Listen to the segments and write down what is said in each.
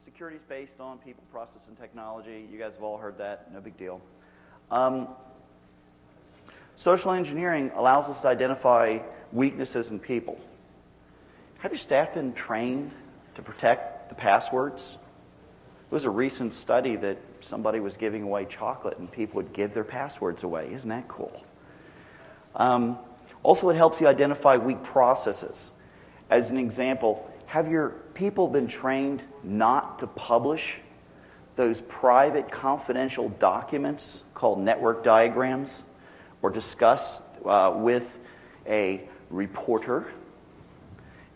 security is based on people, process, and technology. You guys have all heard that. No big deal. Social engineering allows us to identify weaknesses in people. Have your staff been trained to protect the passwords? There was a recent study that somebody was giving away chocolate and people would give their passwords away. Isn't that cool? Also, it helps you identify weak processes. As an example, have your people been trained not to publish those private confidential documents called network diagrams or discuss with a reporter?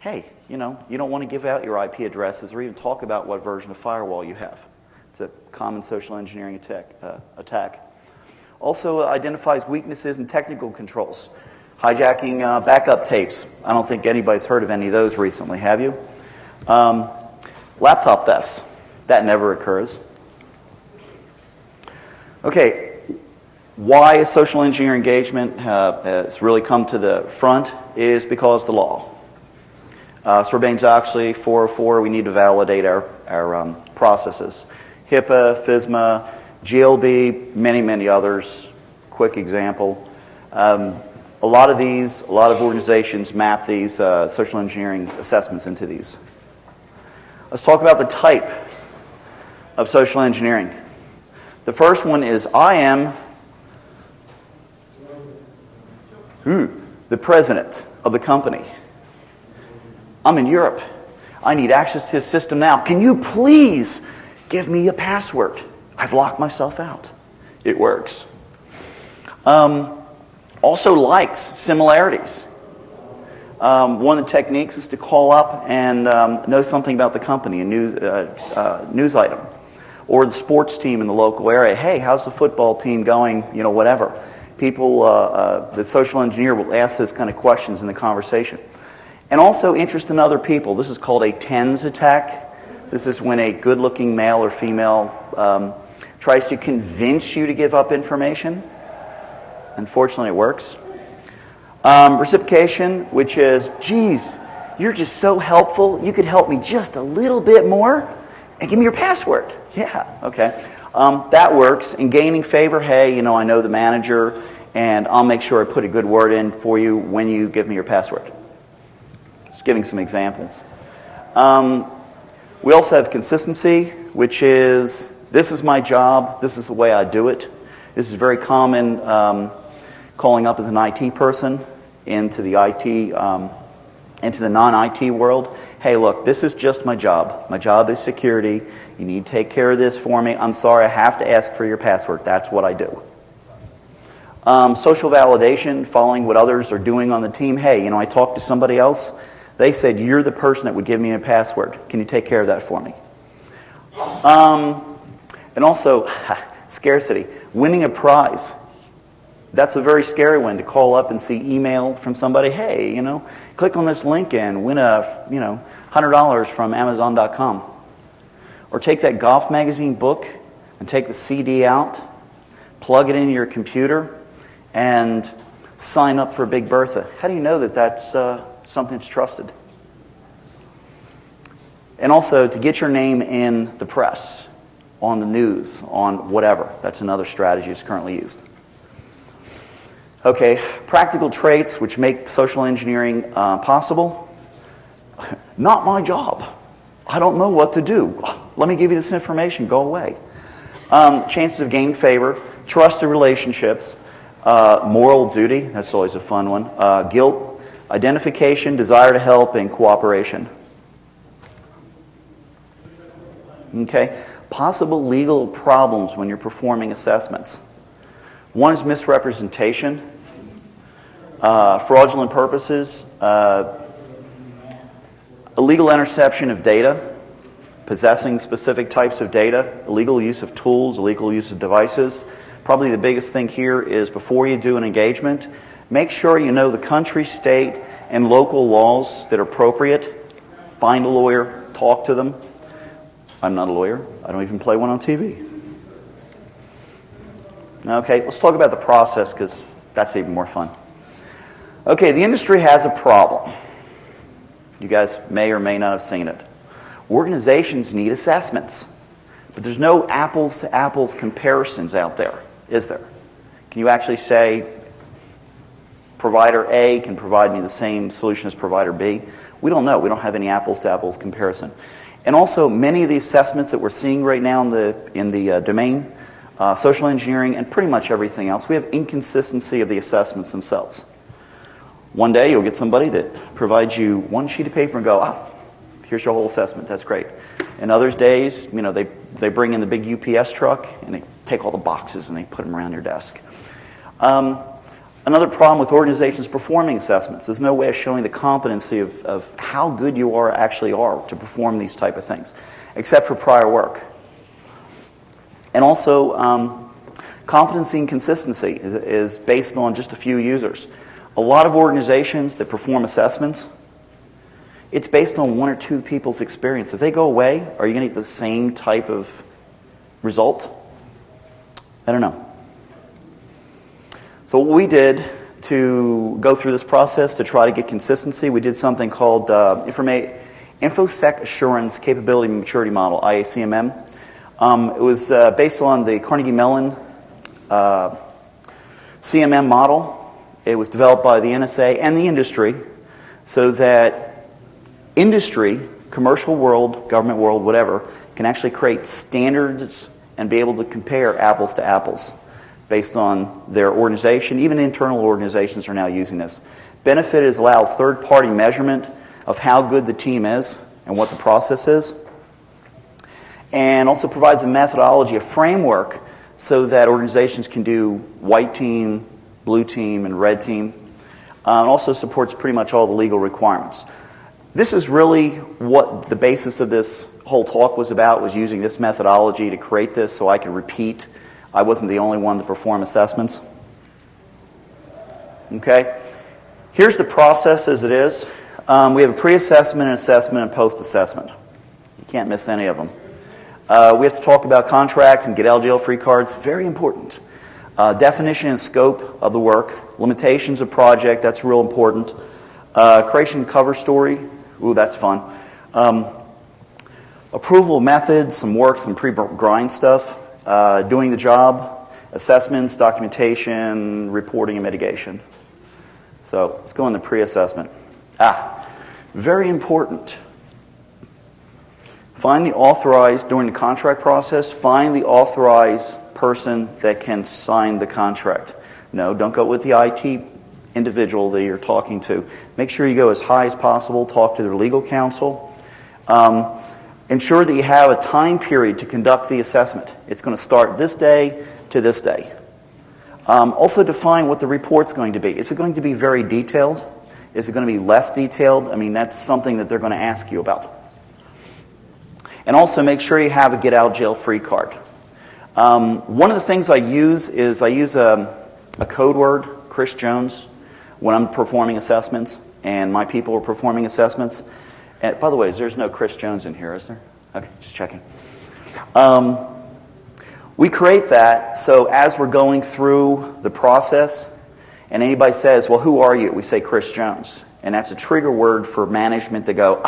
Hey, you don't want to give out your IP addresses or even talk about what version of firewall you have. It's a common social engineering attack. Also identifies weaknesses in technical controls. Hijacking backup tapes. I don't think anybody's heard of any of those recently, have you? Laptop thefts. That never occurs. Okay, why a social engineering engagement has really come to the front is because of the law. Sarbanes-Oxley 404, we need to validate our processes. HIPAA, FISMA, GLB, many others. Quick example. A lot of organizations map these social engineering assessments into these. Let's talk about the type of social engineering. The first one is I am the president of the company. I'm in Europe. I need access to this system now. Can you please give me a password? I've locked myself out. It works. Also likes similarities. One of the techniques is to call up and know something about the company, a news item. Or the sports team in the local area. Hey, how's the football team going? Whatever. People, the social engineer will ask those kind of questions in the conversation. And also interest in other people. This is called a TENS attack. This is when a good-looking male or female tries to convince you to give up information. Unfortunately, it works. Reciprocation, which is, geez, you're just so helpful. You could help me just a little bit more and give me your password. Yeah, okay. That works. In gaining favor, hey, I know the manager, and I'll make sure I put a good word in for you when you give me your password. Just giving some examples. We also have consistency, which is, this is my job, this is the way I do it. This is very common calling up as an IT person into the non-IT world. Hey, look, this is just my job. My job is security. You need to take care of this for me. I'm sorry, I have to ask for your password. That's what I do. Social validation, following what others are doing on the team. Hey, I talked to somebody else. They said, you're the person that would give me a password. Can you take care of that for me? And also, scarcity. Winning a prize. That's a very scary one, to call up and see email from somebody. Hey, click on this link and win a, $100 from Amazon.com. Or take that golf magazine book and take the CD out, plug it into your computer, and sign up for Big Bertha. How do you know that that's something that's trusted? And also to get your name in the press, on the news, on whatever. That's another strategy that's currently used. Okay, practical traits which make social engineering possible. Not my job. I don't know what to do. Let me give you this information. Go away. Chances of gaining favor, trusted relationships, moral duty. That's always a fun one. Guilt, identification, desire to help, and cooperation. Okay, possible legal problems when you're performing assessments. One is misrepresentation, fraudulent purposes, illegal interception of data, possessing specific types of data, illegal use of tools, illegal use of devices. Probably the biggest thing here is before you do an engagement, make sure you know the country, state, and local laws that are appropriate. Find a lawyer, talk to them. I'm not a lawyer. I don't even play one on TV. Okay, let's talk about the process because that's even more fun. Okay, the industry has a problem. You guys may or may not have seen it. Organizations need assessments, but there's no apples-to-apples comparisons out there, is there? Can you actually say, provider A can provide me the same solution as provider B? We don't know. We don't have any apples-to-apples comparison. And also, many of the assessments that we're seeing right now in the domain, social engineering, and pretty much everything else, we have inconsistency of the assessments themselves. One day, you'll get somebody that provides you one sheet of paper and go, here's your whole assessment. That's great. And other days, they bring in the big UPS truck and they take all the boxes and they put them around your desk. Another problem with organizations performing assessments, there's no way of showing the competency of how good you actually are to perform these type of things, except for prior work. And also, competency and consistency is based on just a few users. A lot of organizations that perform assessments, it's based on one or two people's experience. If they go away, are you going to get the same type of result? I don't know. So what we did to go through this process to try to get consistency, we did something called InfoSec Assurance Capability Maturity Model, IACMM. It was based on the Carnegie Mellon CMM model. It was developed by the NSA and the industry so that industry, commercial world, government world, whatever, can actually create standards and be able to compare apples to apples based on their organization. Even internal organizations are now using this. Benefit is allows third-party measurement of how good the team is and what the process is, and also provides a methodology, a framework, so that organizations can do white team, blue team, and red team. Also supports pretty much all the legal requirements. This is really what the basis of this whole talk was about, was using this methodology to create this so I could repeat. I wasn't the only one to perform assessments. Okay? Here's the process as it is. We have a pre-assessment, an assessment, and post-assessment. You can't miss any of them. We have to talk about contracts and get out of jail free cards. Very important. Definition and scope of the work. Limitations of project. That's real important. Creation cover story. Ooh, that's fun. Approval methods, some work, some pre-grind stuff. Doing the job. Assessments, documentation, reporting, and mitigation. So let's go in the pre-assessment. Very important. Find the authorized, during the contract process, find the authorized person that can sign the contract. No, don't go with the IT individual that you're talking to. Make sure you go as high as possible, talk to their legal counsel. Ensure that you have a time period to conduct the assessment. It's going to start this day to this day. Also define what the report's going to be. Is it going to be very detailed? Is it going to be less detailed? I mean, that's something that they're going to ask you about. And also make sure you have a get out jail free card. One of the things I use is a code word, Chris Jones, when I'm performing assessments and my people are performing assessments. And by the way, there's no Chris Jones in here, is there? Okay, just checking. We create that so as we're going through the process and anybody says, well, who are you? We say Chris Jones. And that's a trigger word for management to go,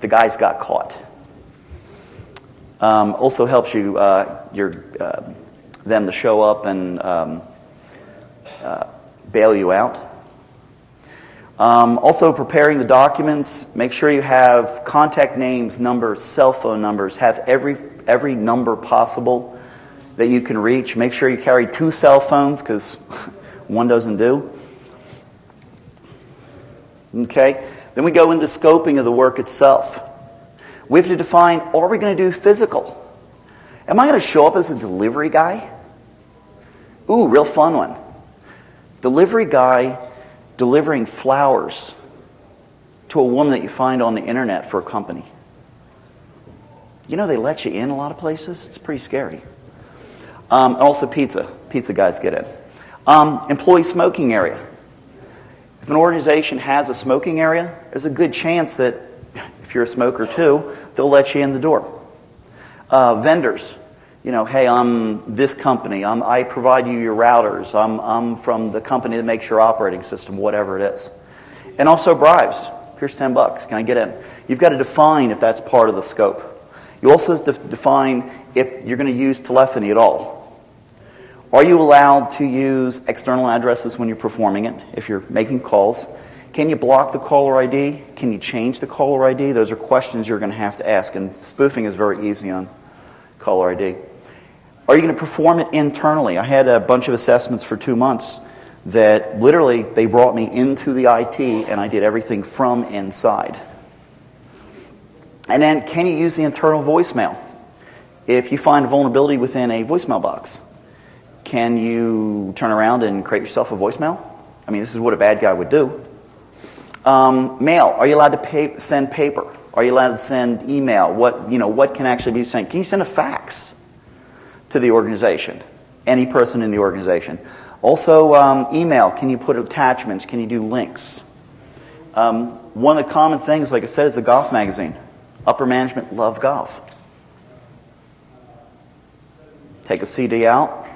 the guy's got caught. Also helps you them to show up and bail you out. Also preparing the documents. Make sure you have contact names, numbers, cell phone numbers. Have every number possible that you can reach. Make sure you carry 2 cell phones because one doesn't do. Okay. Then we go into scoping of the work itself. We have to define, are we going to do physical? Am I going to show up as a delivery guy? Ooh, real fun one. Delivery guy delivering flowers to a woman that you find on the internet for a company. You know they let you in a lot of places? It's pretty scary. Also pizza. Pizza guys get in. Employee smoking area. If an organization has a smoking area, there's a good chance that if you're a smoker too, they'll let you in the door. Vendors, hey, I'm this company. I provide you your routers. I'm from the company that makes your operating system, whatever it is. And also bribes. Here's $10. Can I get in? You've got to define if that's part of the scope. You also have to define if you're going to use telephony at all. Are you allowed to use external addresses when you're performing it, if you're making calls? Can you block the caller ID? Can you change the caller ID? Those are questions you're going to have to ask, and spoofing is very easy on caller ID. Are you going to perform it internally? I had a bunch of assessments for 2 months that literally they brought me into the IT and I did everything from inside. And then, can you use the internal voicemail? If you find a vulnerability within a voicemail box, can you turn around and create yourself a voicemail? I mean, this is what a bad guy would do. Mail. Are you allowed to send paper? Are you allowed to send email? What can actually be sent? Can you send a fax to the organization? Any person in the organization. Also, email. Can you put attachments? Can you do links? One of the common things, like I said, is a golf magazine. Upper management love golf. Take a CD out.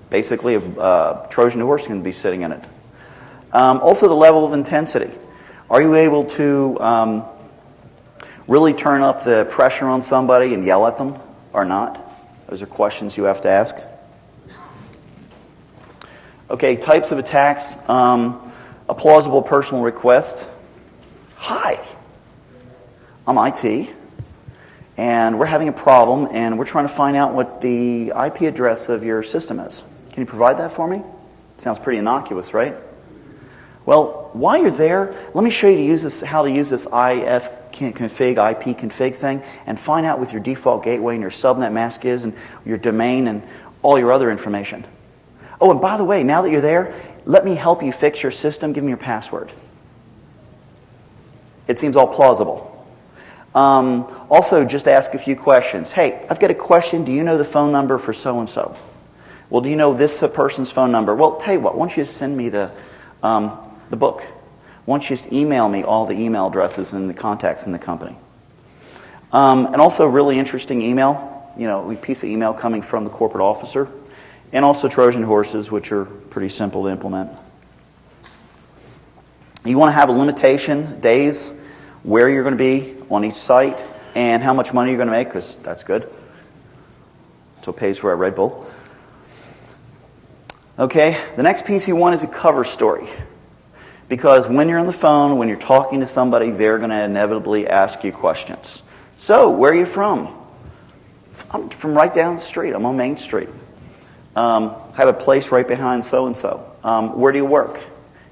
Basically, a Trojan horse can be sitting in it. Also, the level of intensity. Are you able to really turn up the pressure on somebody and yell at them or not? Those are questions you have to ask. Okay, types of attacks. A plausible personal request. Hi, I'm IT, and we're having a problem, and we're trying to find out what the IP address of your system is. Can you provide that for me? Sounds pretty innocuous, right? Well, while you're there, let me show you how to use this ifconfig, IP config thing, and find out what your default gateway and your subnet mask is, and your domain, and all your other information. Oh, and by the way, now that you're there, let me help you fix your system. Give me your password. It seems all plausible. Also, just ask a few questions. Hey, I've got a question. Do you know the phone number for so-and-so? Well, do you know this person's phone number? Well, tell you what, why don't you just send me the book? Why don't you just email me all the email addresses and the contacts in the company? And also, really interesting email, a piece of email coming from the corporate officer. And also Trojan horses, which are pretty simple to implement. You want to have a limitation, days, where you're going to be on each site, and how much money you're going to make, because that's good. So it pays for a Red Bull. Okay, the next piece you want is a cover story. Because when you're on the phone, when you're talking to somebody, they're going to inevitably ask you questions. So, where are you from? I'm from right down the street. I'm on Main Street. I have a place right behind so-and-so. Where do you work?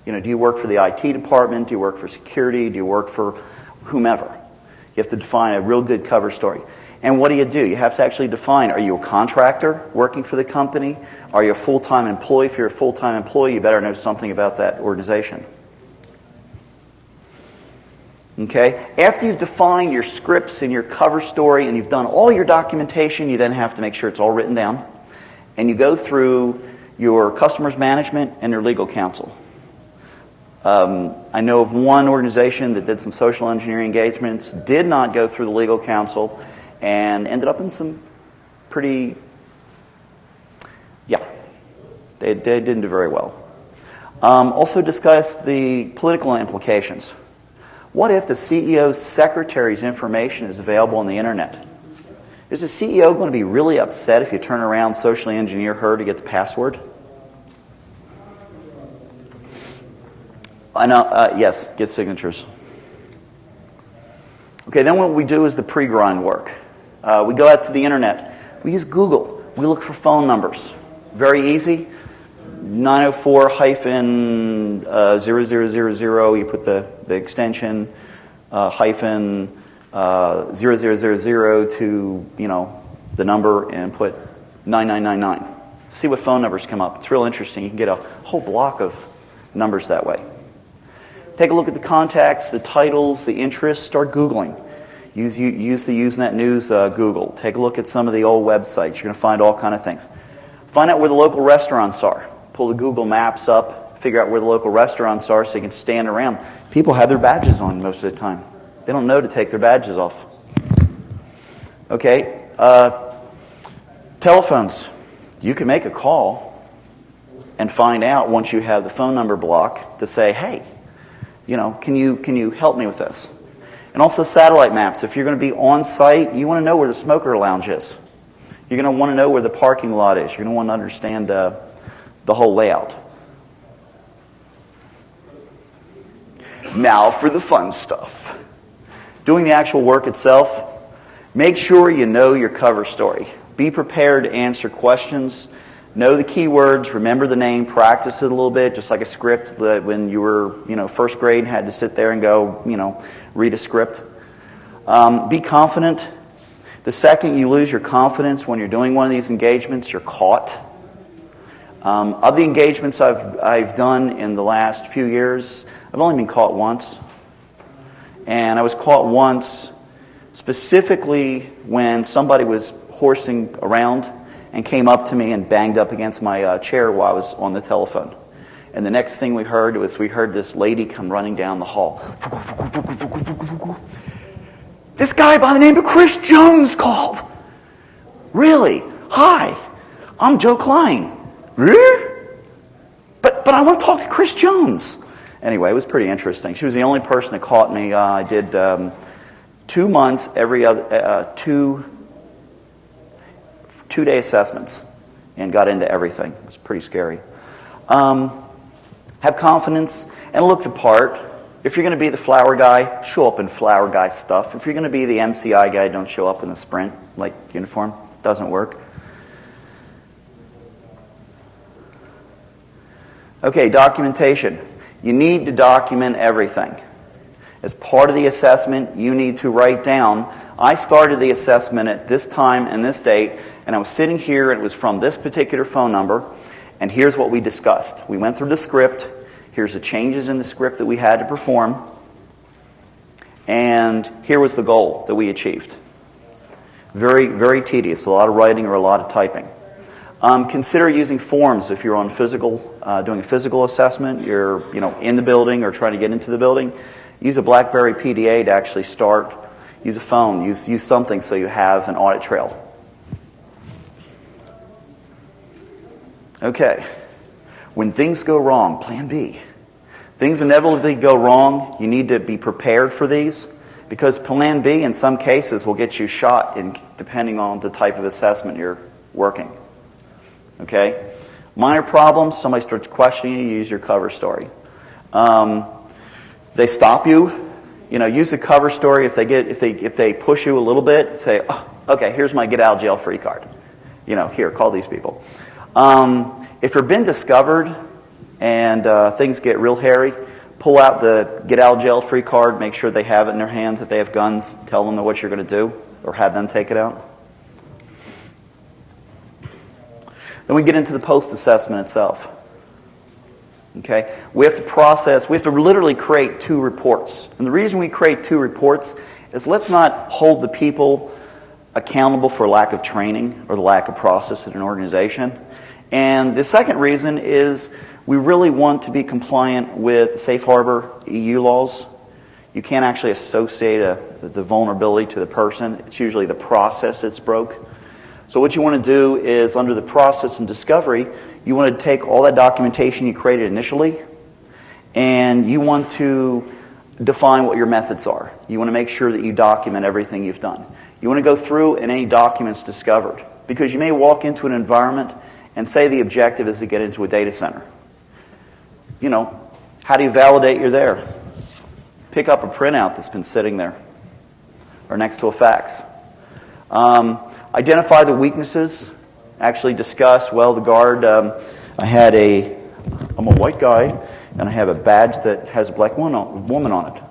Do you work for the IT department? Do you work for security? Do you work for whomever? You have to define a real good cover story. And what do? You have to actually define, are you a contractor working for the company? Are you a full-time employee? If you're a full-time employee, you better know something about that organization. Okay? After you've defined your scripts and your cover story and you've done all your documentation, you then have to make sure it's all written down. And you go through your customers management and your legal counsel. I know of one organization that did some social engineering engagements, did not go through the legal counsel, and ended up in some pretty, they didn't do very well. Also discussed the political implications. What if the CEO's secretary's information is available on the internet? Is the CEO going to be really upset if you turn around, socially engineer her to get the password? I know, yes, get signatures. Okay, then what we do is the pre-grind work. We go out to the internet. We use Google. We look for phone numbers. Very easy. 904-0000, you put the extension, hyphen 0000 to, the number and put 9999. See what phone numbers come up. It's real interesting. You can get a whole block of numbers that way. Take a look at the contacts, the titles, the interests. Start Googling. Use the Usenet News Google. Take a look at some of the old websites. You're going to find all kind of things. Find out where the local restaurants are. Pull the Google Maps up. Figure out where the local restaurants are so you can stand around. People have their badges on most of the time. They don't know to take their badges off. Okay. Telephones. You can make a call and find out once you have the phone number block to say, hey, Can you help me with this? And also satellite maps. If you're going to be on site, you want to know where the smoker lounge is. You're going to want to know where the parking lot is. You're going to want to understand the whole layout. Now for the fun stuff. Doing the actual work itself, make sure you know your cover story. Be prepared to answer questions. Know the keywords, remember the name, practice it a little bit, just like a script that when you were, first grade and had to sit there and go, read a script. Be confident. The second you lose your confidence when you're doing one of these engagements, you're caught. Of the engagements I've done in the last few years, I've only been caught once. And I was caught once specifically when somebody was horsing around and came up to me and banged up against my chair while I was on the telephone. And the next thing we heard this lady come running down the hall. This guy by the name of Chris Jones called. Really? Hi, I'm Joe Klein. But I want to talk to Chris Jones. Anyway, it was pretty interesting. She was the only person that caught me. I did 2 months, every other, two-day assessments and got into everything. It was pretty scary. Have confidence and look the part. If you're going to be the flower guy, show up in flower guy stuff. If you're going to be the MCI guy, don't show up in the sprint like uniform. Doesn't work. Okay, documentation. You need to document everything. As part of the assessment, you need to write down, I started the assessment at this time and this date, and I was sitting here, and it was from this particular phone number, and here's what we discussed. We went through the script. Here's the changes in the script that we had to perform, and here was the goal that we achieved. Very, very tedious. A lot of writing or a lot of typing. Consider using forms if you're on doing a physical assessment. You're in the building or trying to get into the building. Use a BlackBerry PDA to actually start. Use a phone. Use something so you have an audit trail. Okay. When things go wrong, plan B. Things inevitably go wrong. You need to be prepared for these because plan B in some cases will get you shot depending on the type of assessment you're working. Okay? Minor problems, somebody starts questioning you, use your cover story. They stop you, use the cover story. If they push you a little bit, say, oh, okay, here's my get out of jail free card. Here, call these people. If you've been discovered and things get real hairy, pull out the get out of jail free card, make sure they have it in their hands. If they have guns, tell them what you're going to do or have them take it out. Then we get into the post-assessment itself. Okay? We have to literally create 2 reports. And the reason we create 2 reports is let's not hold the people accountable for lack of training or the lack of process in an organization. And the second reason is we really want to be compliant with Safe Harbor EU laws. You can't actually associate the vulnerability to the person. It's usually the process that's broke. So what you want to do is, under the process and discovery, you want to take all that documentation you created initially, and you want to define what your methods are. You want to make sure that you document everything you've done. You want to go through and any documents discovered, because you may walk into an environment and say the objective is to get into a data center. How do you validate you're there? Pick up a printout that's been sitting there or next to a fax. Identify the weaknesses. Actually discuss, the guard, I'm a white guy, and I have a badge that has a black woman on it.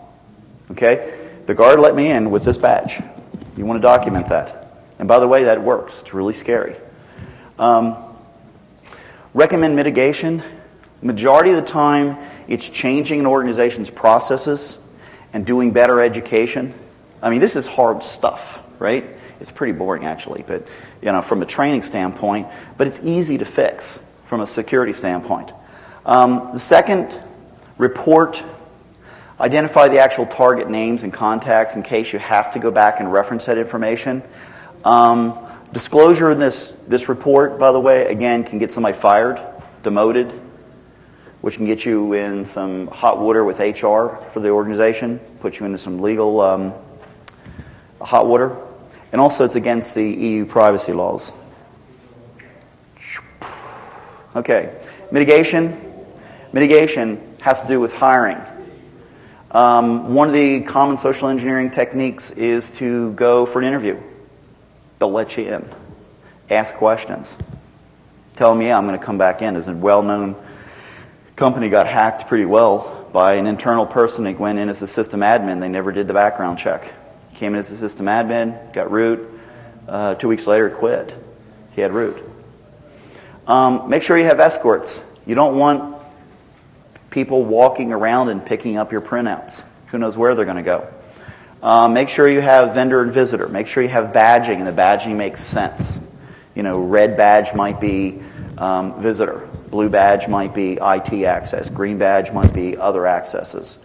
Okay? The guard let me in with this badge. You want to document that. And by the way, that works. It's really scary. Recommend mitigation. Majority of the time, it's changing an organization's processes and doing better education. This is hard stuff, right? It's pretty boring, actually, but from a training standpoint. But it's easy to fix from a security standpoint. The second, report. Identify the actual target names and contacts in case you have to go back and reference that information. Disclosure in this report, by the way, again, can get somebody fired, demoted. which can get you in some hot water with HR for the organization, put you into some legal hot water. And also it's against the EU privacy laws. Okay, mitigation. Mitigation has to do with hiring. One of the common social engineering techniques is to go for an interview. They'll let you in. Ask questions. Tell them, yeah, I'm going to come back in. As a well-known company got hacked pretty well by an internal person. They went in as a system admin. They never did the background check. Came in as a system admin, got root. 2 weeks later, quit. He had root. Make sure you have escorts. You don't want people walking around and picking up your printouts. Who knows where they're going to go. Make sure you have vendor and visitor. Make sure you have badging, and the badging makes sense. You know, red badge might be visitor. Blue badge might be IT access. Green badge might be other accesses.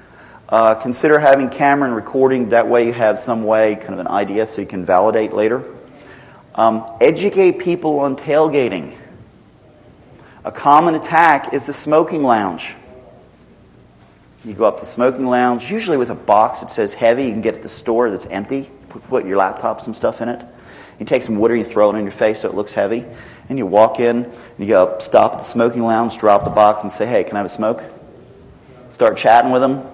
Consider having camera and recording. That way you have some way, kind of an IDS, so you can validate later. Educate people on tailgating. A common attack is the smoking lounge. You go up to the smoking lounge, usually with a box that says heavy. You can get at the store that's empty. Put your laptops and stuff in it. You take some water, you throw it in your face so it looks heavy. And you walk in, and you go stop at the smoking lounge, drop the box, and say, hey, can I have a smoke? Start chatting with them.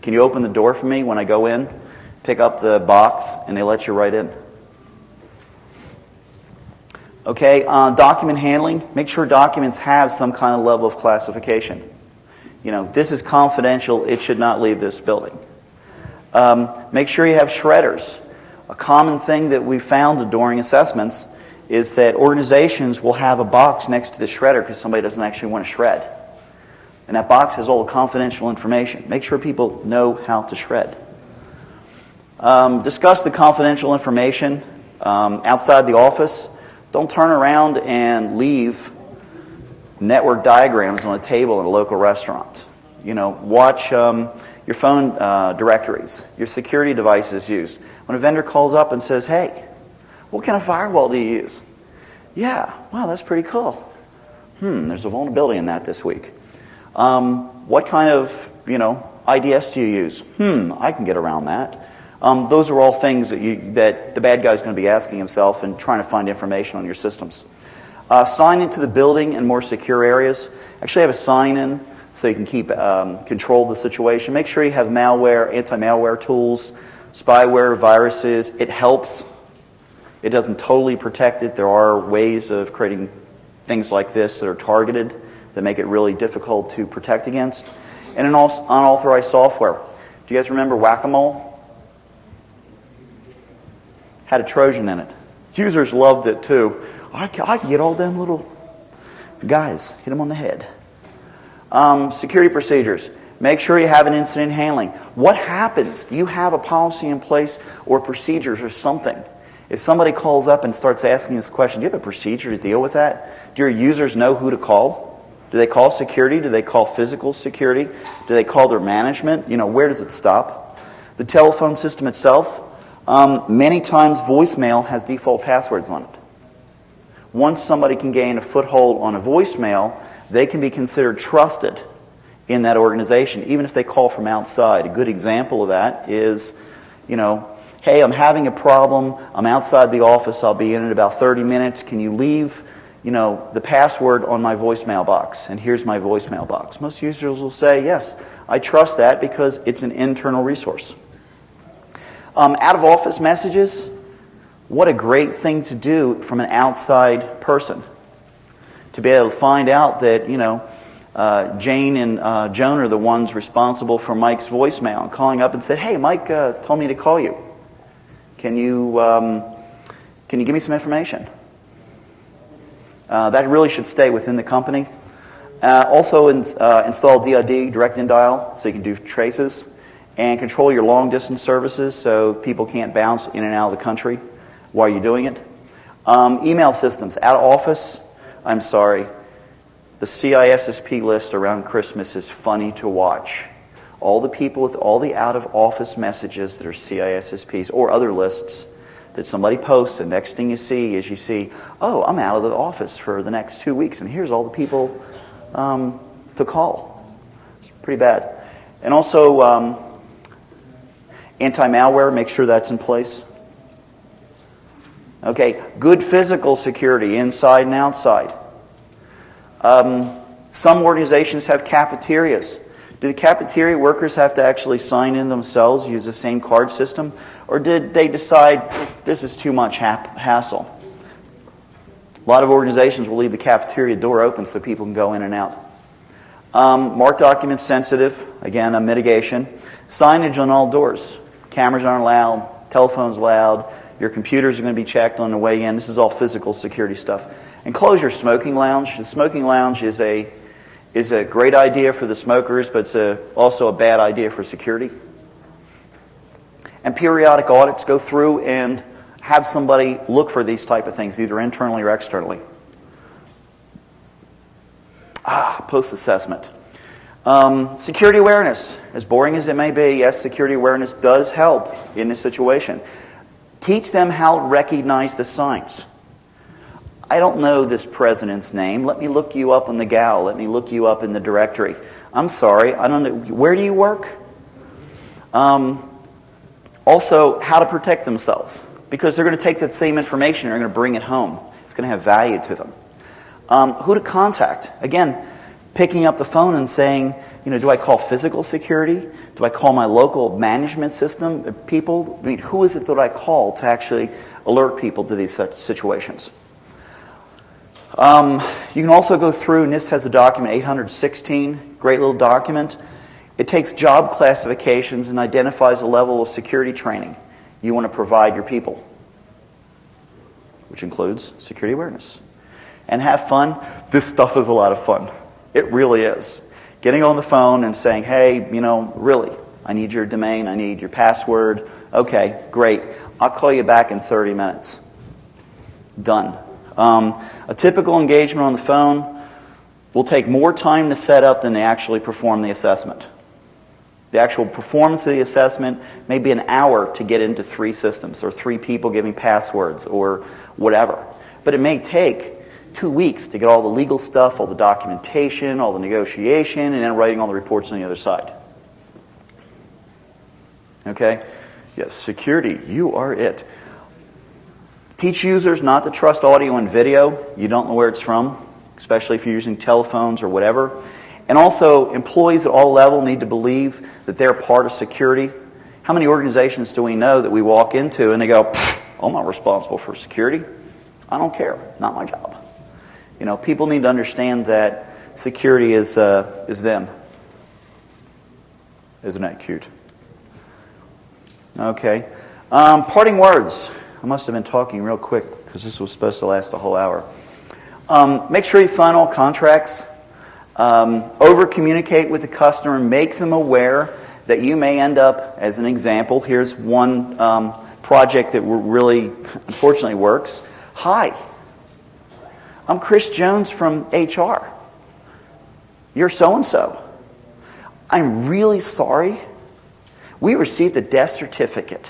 Can you open the door for me when I go in? Pick up the box, and they let you right in. Okay, document handling. Make sure documents have some kind of level of classification. You know, this is confidential. It should not leave this building. Make sure you have shredders. A common thing that we found during assessments is that organizations will have a box next to the shredder because somebody doesn't actually want to shred. And that box has all the confidential information. Make sure people know how to shred. Discuss the confidential information outside the office. Don't turn around and leave network diagrams on a table in a local restaurant. You know, watch your phone directories, your security devices used. When a vendor calls up and says, hey, what kind of firewall do you use? Yeah, wow, that's pretty cool. There's a vulnerability in that this week. What kind of, IDS do you use? I can get around that. Those are all things that the bad guy is going to be asking himself and trying to find information on your systems. Sign into the building in more secure areas. Actually have a sign-in so you can keep control of the situation. Make sure you have malware, anti-malware tools, spyware, viruses. It helps. It doesn't totally protect it. There are ways of creating things like this that are targeted that make it really difficult to protect against. And unauthorized software. Do you guys remember Whack-A-Mole? Had a Trojan in it. Users loved it too. I can get all them little guys, hit them on the head. Security procedures. Make sure you have an incident handling. What happens? Do you have a policy in place or procedures or something? If somebody calls up and starts asking this question, do you have a procedure to deal with that? Do your users know who to call? Do they call security? Do they call physical security? Do they call their management? Where does it stop? The telephone system itself, many times voicemail has default passwords on it. Once somebody can gain a foothold on a voicemail, they can be considered trusted in that organization, even if they call from outside. A good example of that is, hey, I'm having a problem. I'm outside the office. I'll be in about 30 minutes. Can you leave, the password on my voicemail box? And here's my voicemail box. Most users will say, yes, I trust that because it's an internal resource. Out-of-office messages. What a great thing to do from an outside person. To be able to find out that, Jane and Joan are the ones responsible for Mike's voicemail. And calling up and said, hey, Mike told me to call you. Can you give me some information? That really should stay within the company. Also install DID, direct indial, so you can do traces. And control your long-distance services so people can't bounce in and out of the country while you're doing it. Email systems. Out of office, I'm sorry. The CISSP list around Christmas is funny to watch. All the people with all the out-of-office messages that are CISSPs or other lists that somebody posts, and next thing you see, oh, I'm out of the office for the next 2 weeks, and here's all the people to call. It's pretty bad. And also, anti-malware, make sure that's in place. Okay, good physical security, inside and outside. Some organizations have cafeterias. Do the cafeteria workers have to actually sign in themselves, use the same card system? Or did they decide, this is too much hassle? A lot of organizations will leave the cafeteria door open so people can go in and out. Marked documents sensitive, again, a mitigation. Signage on all doors. Cameras aren't allowed, telephones allowed, your computers are going to be checked on the way in. This is all physical security stuff. And close your smoking lounge. The smoking lounge is a great idea for the smokers, but it's also a bad idea for security. And periodic audits, go through and have somebody look for these type of things, either internally or externally. Post-assessment. Security awareness. As boring as it may be, yes, security awareness does help in this situation. Teach them how to recognize the signs. I don't know this president's name. Let me look you up on the GAL. Let me look you up in the directory. I'm sorry, I don't know. Where do you work? Also, how to protect themselves. Because they're going to take that same information and they're going to bring it home. It's going to have value to them. Who to contact. Again, picking up the phone and saying, do I call physical security? Do I call my local management system people? I mean, who is it that I call to actually alert people to these such situations? You can also go through, NIST has a document, 816, great little document. It takes job classifications and identifies a level of security training you want to provide your people, which includes security awareness. And have fun. This stuff is a lot of fun. It really is. Getting on the phone and saying, hey, really, I need your domain, I need your password. Okay, great. I'll call you back in 30 minutes. Done. A typical engagement on the phone will take more time to set up than to actually perform the assessment. The actual performance of the assessment may be an hour to get into 3 systems or 3 people giving passwords or whatever. But it may take 2 weeks to get all the legal stuff, all the documentation, all the negotiation, and then writing all the reports on the other side. Okay? Yes, security, you are it. Teach users not to trust audio and video. You don't know where it's from, especially if you're using telephones or whatever. And also, employees at all levels need to believe that they're part of security. How many organizations do we know that we walk into and they go, I'm not responsible for security. I don't care. Not my job. People need to understand that security is them. Isn't that cute? Okay. Parting words. I must have been talking real quick because this was supposed to last a whole hour. Make sure you sign all contracts. Over-communicate with the customer. Make them aware that you may end up, as an example, here's one project that really, unfortunately, works. Hi, I'm Chris Jones from HR. You're so-and-so. I'm really sorry. We received a death certificate.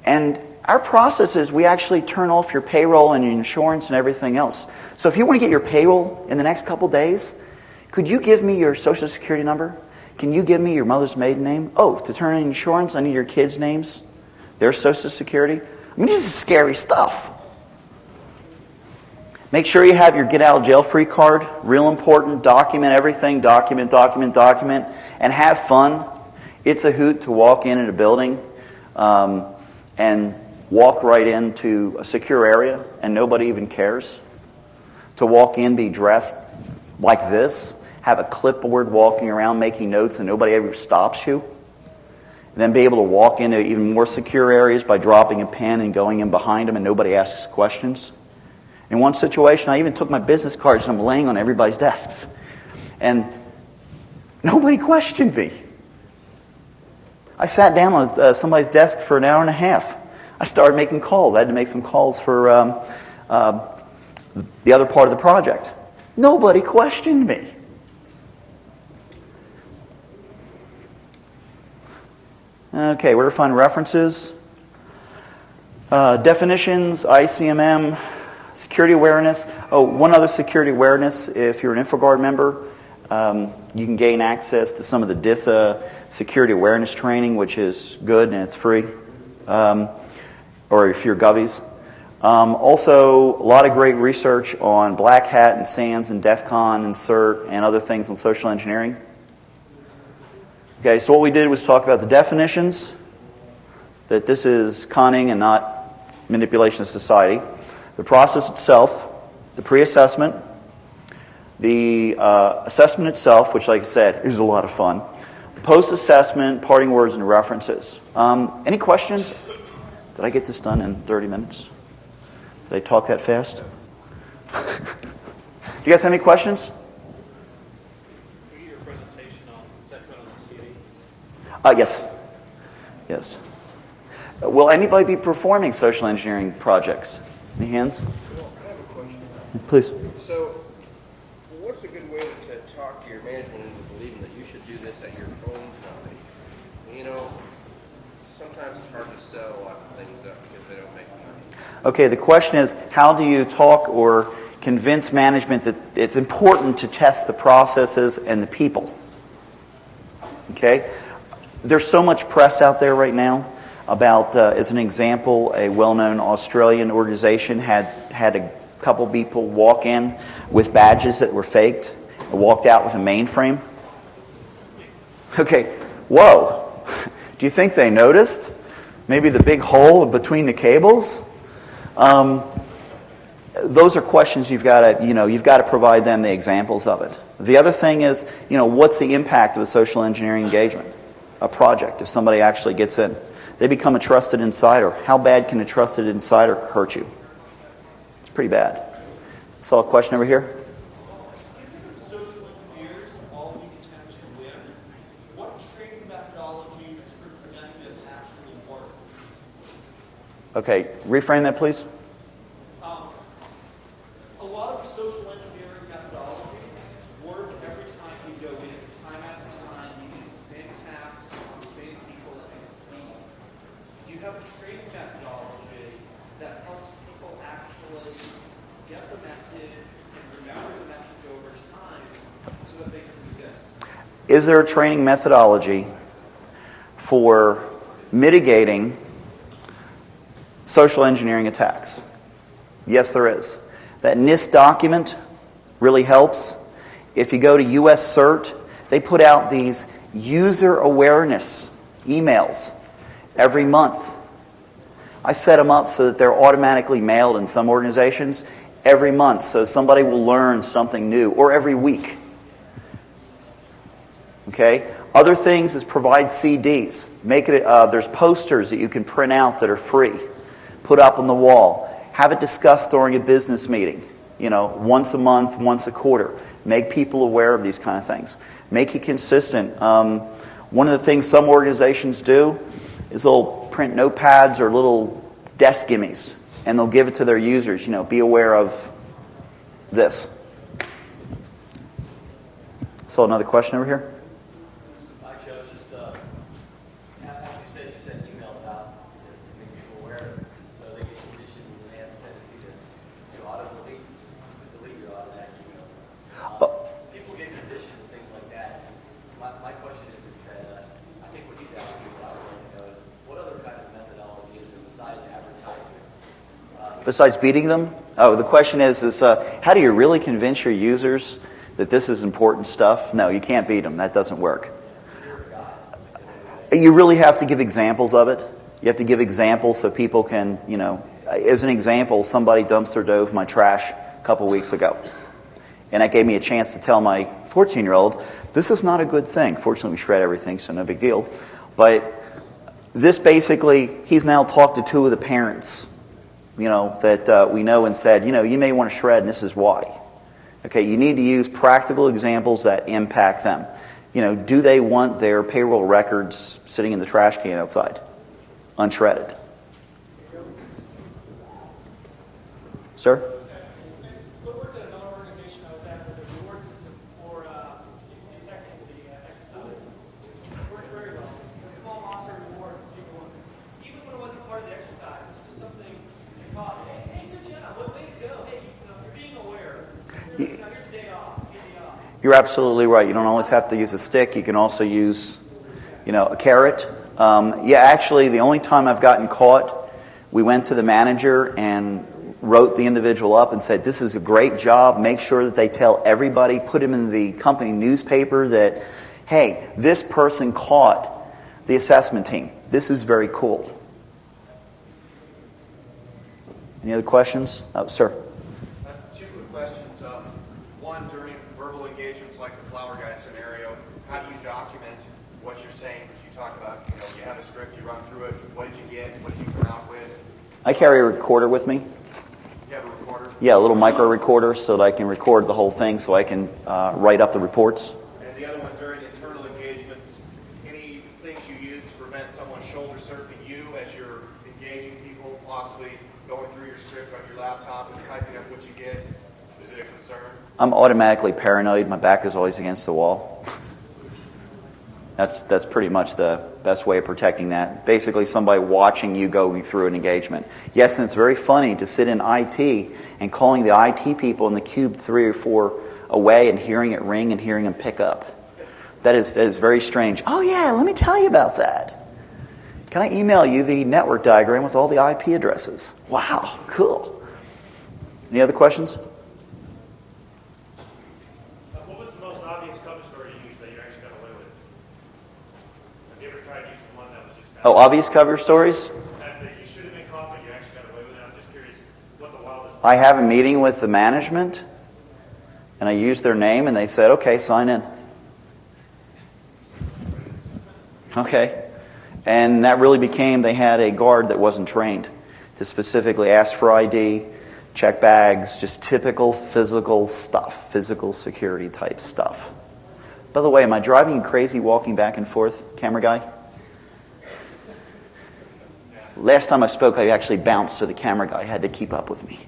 And our process is we actually turn off your payroll and your insurance and everything else. So if you want to get your payroll in the next couple days, could you give me your Social Security number? Can you give me your mother's maiden name? Oh, to turn in insurance, I need your kids' names, their Social Security. I mean, this is scary stuff. Make sure you have your get out of jail free card. Real important. Document everything. Document. And have fun. It's a hoot to walk in at a building and walk right into a secure area and nobody even cares. To walk in, be dressed like this, have a clipboard walking around making notes and nobody ever stops you. And then be able to walk into even more secure areas by dropping a pen and going in behind them and nobody asks questions. In one situation, I even took my business cards and I'm laying on everybody's desks. And nobody questioned me. I sat down on somebody's desk for an hour and a half. I started making calls. I had to make some calls for the other part of the project. Nobody questioned me. Okay, where to find references? Definitions, ICMM, Security awareness. Oh, one other security awareness. If you're an InfoGuard member, you can gain access to some of the DISA security awareness training, which is good and it's free. Or if you're Govies. Also, a lot of great research on Black Hat and SANS and DEF CON and CERT and other things on social engineering. Okay, so what we did was talk about the definitions, that this is conning and not manipulation of society, the process itself, the pre-assessment, the assessment itself, which, like I said, is a lot of fun, post-assessment, parting words, and references. Any questions? Did I get this done in 30 minutes? Did I talk that fast? Do you guys have any questions? Can we get your presentation on, is that coming on the CD? Yes. Yes. Will anybody be performing social engineering projects? Any hands? Well, I have a question. Please. So, what's a good way to talk to your management into believing that you should do this at your own company? You know, sometimes it's hard to sell lots of things up because they don't make money. Okay, the question is, how do you talk or convince management that it's important to test the processes and the people? Okay? There's so much press out there right now about, as an example, a well-known Australian organization had a couple people walk in with badges that were faked and walked out with a mainframe. Okay, whoa. Do you think they noticed? Maybe the big hole between the cables? Those are questions you've got to provide them the examples of it. The other thing is, what's the impact of a social engineering engagement, a project, if somebody actually gets in? They become a trusted insider. How bad can a trusted insider hurt you? It's pretty bad. Saw a question over here. Social engineers always tend to win. What training methodologies for preventing this actually work? Okay, reframe that, please. A lot of the social engineering methodologies work every time you go in, time after time. You use the same attacks on the same people that you succeed. Do you have a training methodology that helps people actually get the message and remember the message over time so that they can resist? Is there a training methodology for mitigating social engineering attacks? Yes, there is. That NIST document really helps. If you go to US CERT, they put out these user awareness emails every month. I set them up so that they're automatically mailed in some organizations every month, so somebody will learn something new, or every week. Okay? Other things is provide CDs. Make it. There's posters that you can print out that are free. Put up on the wall. Have it discussed during a business meeting. Once a month, once a quarter. Make people aware of these kind of things. Make it consistent. One of the things some organizations do is they'll print notepads or little desk gimmies, and they'll give it to their users. Be aware of this. So another question over here. Hi, Joe. Just after you sent emails out to make people aware, so they get conditioned and they have a tendency to delete your automatic emails. People get conditioned and things like that. My question is that I think what he's asking, what I would like to know is what other kind of methodology is there besides advertising? Besides beating them? Oh, the question is how do you really convince your users that this is important stuff? No, you can't beat them. That doesn't work. You really have to give examples of it. You have to give examples so people can, as an example, somebody dumpster dove my trash a couple weeks ago. And that gave me a chance to tell my 14-year-old, this is not a good thing. Fortunately, we shred everything, so no big deal. But this basically, he's now talked to two of the parents, that we know and said, you may want to shred, and this is why. Okay, you need to use practical examples that impact them. Do they want their payroll records sitting in the trash can outside, unshredded? Sir? I worked at another organization I was at with a reward system for detecting the exercise. It worked very well. A small monetary reward for people. Even when it wasn't part of the exercise, it's just something you caught. Hey, good job. Way to go. Hey, You're absolutely right. You don't always have to use a stick. You can also use, a carrot. Yeah, actually, the only time I've gotten caught, we went to the manager and wrote the individual up and said, this is a great job. Make sure that they tell everybody, put him in the company newspaper that, hey, this person caught the assessment team. This is very cool. Any other questions? Oh, sir. Two quick questions. One, during verbal engagements like the flower guy scenario, how do you document what you're saying? Because you talk about, you have a script, you run through it. What did you get? What did you come out with? I carry a recorder with me. You have a recorder? Yeah, a little micro recorder so that I can record the whole thing so I can write up the reports. And the other one, during internal engagements, any things you use to prevent someone shoulder surfing you as you're engaging people, possibly going through your script on your laptop and typing up what you get? Is it a concern? I'm automatically paranoid. My back is always against the wall. That's pretty much the best way of protecting that. Basically, somebody watching you going through an engagement. Yes, and it's very funny to sit in IT and calling the IT people in the cube 3 or 4 away and hearing it ring and hearing them pick up. That is very strange. Oh yeah, let me tell you about that. Can I email you the network diagram with all the IP addresses? Wow, cool. Any other questions? What was the most obvious cover story you used that you actually got away with? Have you ever tried using one that was just Oh, obvious cover stories? that you should have been caught, but you actually got away with it? I'm just curious what the wildest. I have a meeting with the management, and I used their name, and they said, okay, sign in. Okay. And that really became, they had a guard that wasn't trained to specifically ask for ID, check bags, just typical physical stuff, physical security type stuff. By the way, am I driving you crazy walking back and forth, camera guy? Last time I spoke, I actually bounced, so the camera guy had to keep up with me.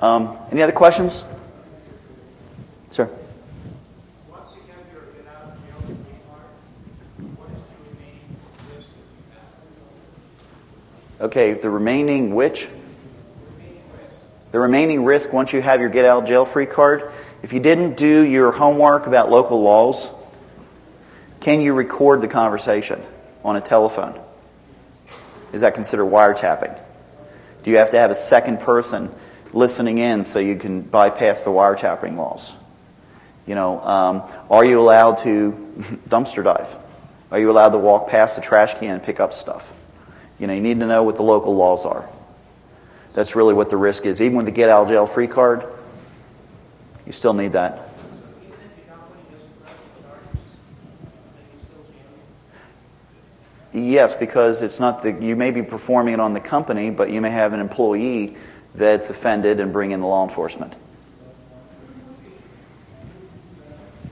Any other questions? Sir? Once you have your get out of jail free card, what is the remaining risk that you have? Okay, the remaining which? The remaining risk once you have your get out of jail free card, if you didn't do your homework about local laws, can you record the conversation on a telephone? Is that considered wiretapping? Do you have to have a second person listening in so you can bypass the wiretapping laws? Are you allowed to dumpster dive? Are you allowed to walk past the trash can and pick up stuff? You need to know what the local laws are. That's really what the risk is. Even with the get out of jail free card, you still need that. Even if the company doesn't press the charges, then you still can? Yes, because it's not you may be performing it on the company, but you may have an employee that's offended and bring in the law enforcement.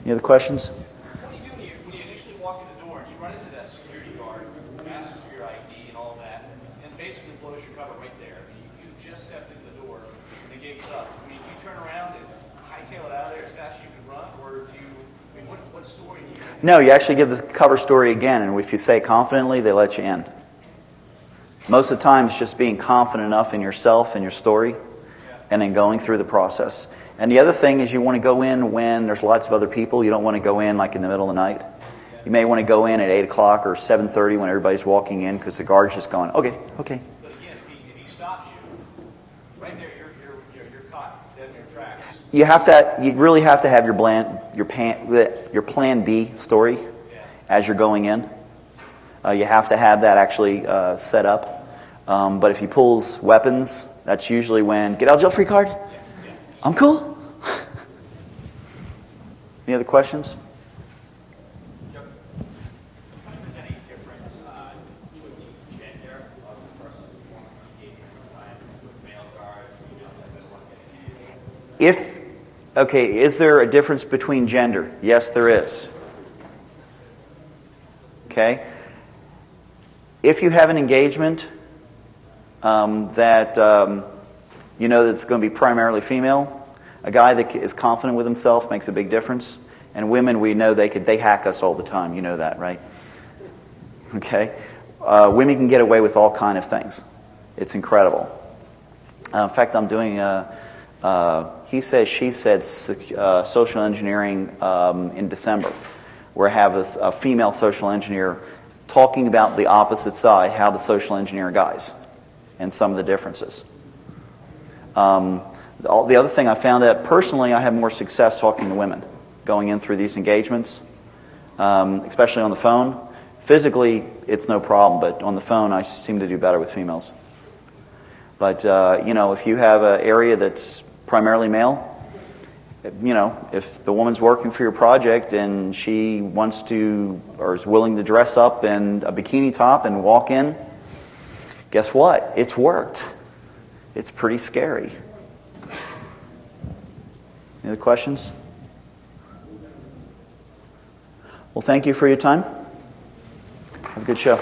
Any other questions? What do you do when you initially walk in the door and you run into that security guard who asks for your ID and all of that, and basically blows your cover right there? I mean, you just stepped in the door and the gate's up. I mean, do you turn around and hightail it out of there as fast as you can run, or do you? I mean, what story do you? No, you actually give the cover story again, and if you say it confidently, they let you in. Most of the time, it's just being confident enough in yourself and your story, and then going through the process. And the other thing is you want to go in when there's lots of other people. You don't want to go in like in the middle of the night. You may want to go in at 8 o'clock or 7:30 when everybody's walking in because the guard's just going, okay. But again, if he stops you, right there, you're caught dead in your tracks. You really have to have your plan B story as you're going in. You have to have that actually set up. But if he pulls weapons, that's usually when, get out of jail free card? I'm cool. Any other questions? I don't think there's any difference with the gender of the person performing the engagement time with male guards, females that don't get any. Is there a difference between gender? Yes, there is. Okay. If you have an engagement that's going to be primarily female, a guy that is confident with himself makes a big difference. And women, we know they hack us all the time. You know that, right? Okay. Women can get away with all kind of things. It's incredible. In fact, I'm doing he said, she said, social engineering in December, where I have a female social engineer talking about the opposite side, how to social engineer guys, and some of the differences. The other thing I found out, personally, I have more success talking to women, going in through these engagements, especially on the phone. Physically, it's no problem, but on the phone, I seem to do better with females. But, if you have an area that's primarily male, if the woman's working for your project and she wants to, or is willing to dress up in a bikini top and walk in, guess what? It's worked. It's pretty scary. Any other questions? Well, thank you for your time. Have a good show.